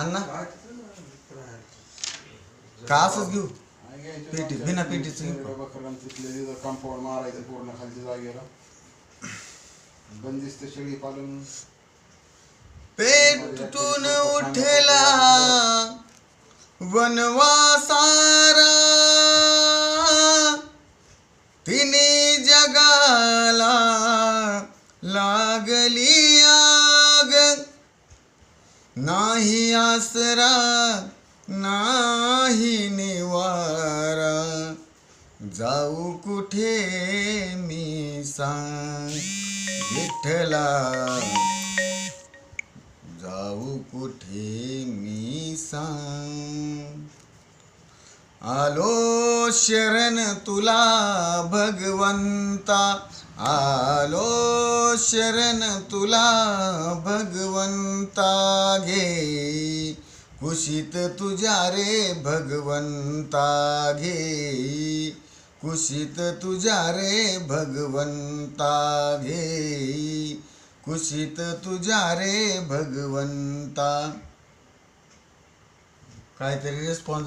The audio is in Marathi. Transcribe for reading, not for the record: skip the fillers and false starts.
अण्णा का असंच घेऊ पेटी बिना पेटीच कंपाऊंड मारायचं पूर्ण खालच्या जागेला बंदिस्त शेळी पालन पेटून उठेला वनवासारा तिने जगाला लागली आग नाही आसरा नाही निवारा जाऊ कुठे मी सांग विठ्ठला जाऊ कुठे मी सांग आलो शरण तुला भगवंता आलो शरण तुला भगवंता घे कुशीत तुझ्या रे भगवंता घे कुशीत तुझ्या रे भगवंता घे कुशीत तुझ्या रे भगवंता काहीतरी रिस्पॉन्स